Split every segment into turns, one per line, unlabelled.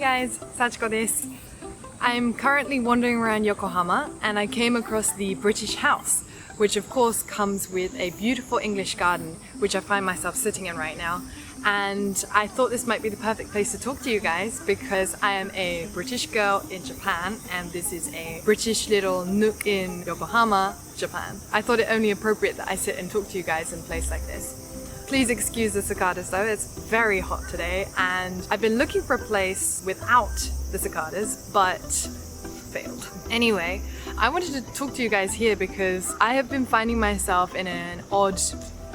guys, Sachiko desu. I'm currently wandering around Yokohama and I came across the British house, which of course comes with a beautiful English garden, which I find myself sitting in right now. And I thought this might be the perfect place to talk to you guys because I am a British girl in Japan and this is a British little nook in Yokohama, Japan. I thought it only appropriate that I sit and talk to you guys in a place like this. Please excuse the cicadas though, it's very hot today and I've been looking for a place without the cicadas but failed. Anyway, I wanted to talk to you guys here because I have been finding myself in an odd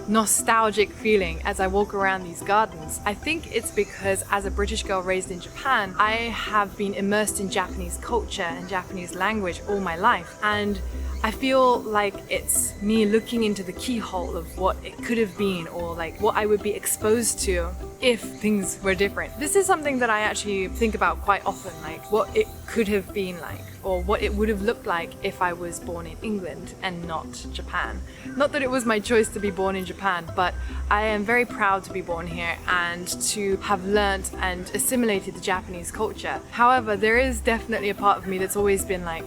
nostalgic feeling as I walk around these gardens. I think it's because as a British girl raised in Japan, I have been immersed in Japanese culture and Japanese language all my life, and I feel like it's me looking into the keyhole of what it could have been or like what I would be exposed to if things were different. This is something that I actually think about quite often, like what it could have been like or what it would have looked like if I was born in England and not Japan. Not that it was my choice to be born in Japan, but I am very proud to be born here and to have learnt and assimilated the Japanese culture. However, there is definitely a part of me that's always been like,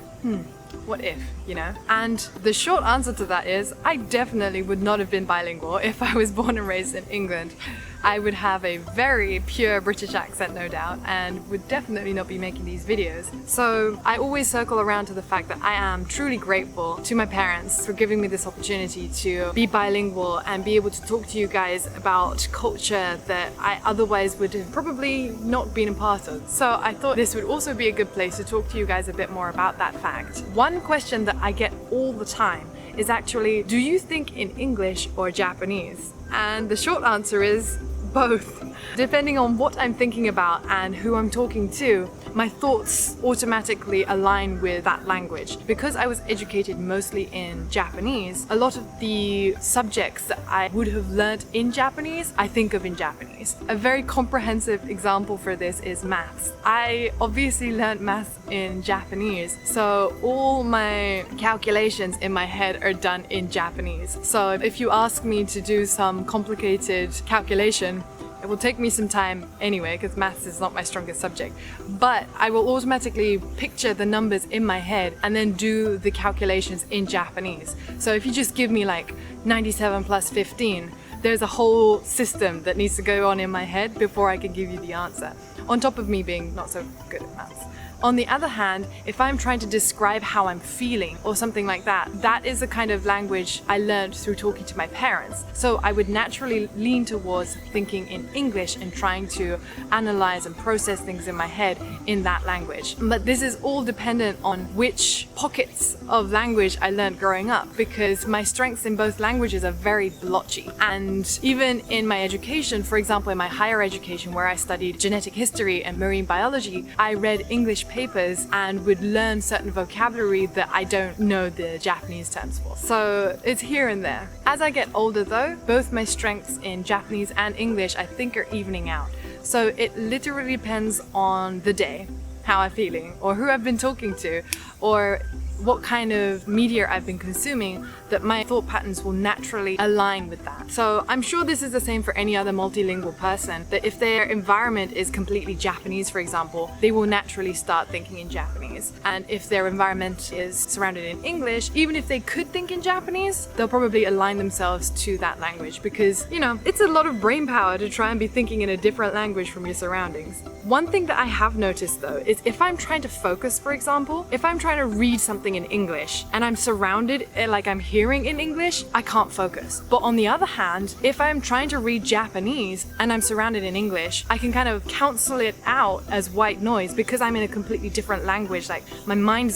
what if, you know? And the short answer to that is I definitely would not have been bilingual if I was born and raised in England. I would have a very pure British accent, no doubt, and would definitely not be making these videos. So I always circle around to the fact that I am truly grateful to my parents for giving me this opportunity to be bilingual and be able to talk to you guys about culture that I otherwise would have probably not been a part of. So I thought this would also be a good place to talk to you guys a bit more about that fact. One question that I get all the time is actually, do you think in English or Japanese? And the short answer is both. Depending on what I'm thinking about and who I'm talking to, my thoughts automatically align with that language. Because I was educated mostly in Japanese, a lot of the subjects that I would have learnt in Japanese, I think of in Japanese. A very comprehensive example for this is maths. I obviously learnt maths in Japanese, so all my calculations in my head are done in Japanese. So if you ask me to do some complicated calculation, it will take me some time anyway because maths is not my strongest subject, but I will automatically picture the numbers in my head and then do the calculations in Japanese. So if you just give me like 97 plus 15, there's a whole system that needs to go on in my head before I can give you the answer, on top of me being not so good at maths. On the other hand, if I'm trying to describe how I'm feeling or something like that, that is the kind of language I learned through talking to my parents. So I would naturally lean towards thinking in English and trying to analyze and process things in my head in that language. But this is all dependent on which pockets of language I learned growing up, because my strengths in both languages are very blotchy. And even in my education, for example, in my higher education where I studied genetic history and marine biology, I read English papers and would learn certain vocabulary that I don't know the Japanese terms for. So it's here and there. As I get older though, both my strengths in Japanese and English I think are evening out. So it literally depends on the day, how I'm feeling, or who I've been talking to, or what kind of media I've been consuming, that my thought patterns will naturally align with that. So I'm sure this is the same for any other multilingual person, that if their environment is completely Japanese, for example, they will naturally start thinking in Japanese. And if their environment is surrounded in English, even if they could think in Japanese, they'll probably align themselves to that language because, you know, it's a lot of brain power to try and be thinking in a different language from your surroundings. One thing that I have noticed though is if I'm trying to focus, for example, if I'm trying to read something in English and I'm surrounded, like I'm hearing in English, I can't focus. But on the other hand, if I'm trying to read Japanese and I'm surrounded in English, I can kind of cancel it out as white noise because I'm in a completely different language. Like my mind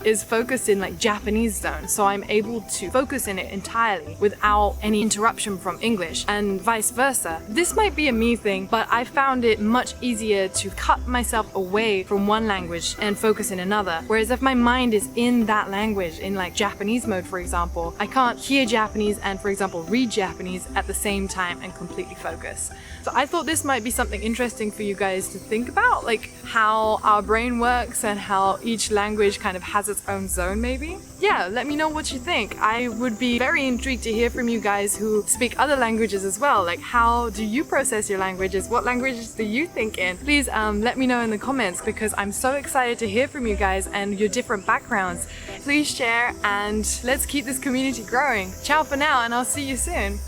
is focused in like Japanese zone, so I'm able to focus in it entirely without any interruption from English, and vice versa. This might be a me thing, but I found it much easier to cut myself away from one language and focus in another. Whereas if my mind is in that language, in like Japanese mode for example, I can't hear Japanese and for example read Japanese at the same time and completely focus. So I thought this might be something interesting for you guys to think about, like how our brain works and how each language kind of has a its own zone maybe. Yeah, let me know what you think. I would be very intrigued to hear from you guys who speak other languages as well. Like, how do you process your languages? What languages do you think in? Please let me know in the comments, because I'm so excited to hear from you guys and your different backgrounds. Please share and let's keep this community growing. Ciao for now, and I'll see you soon.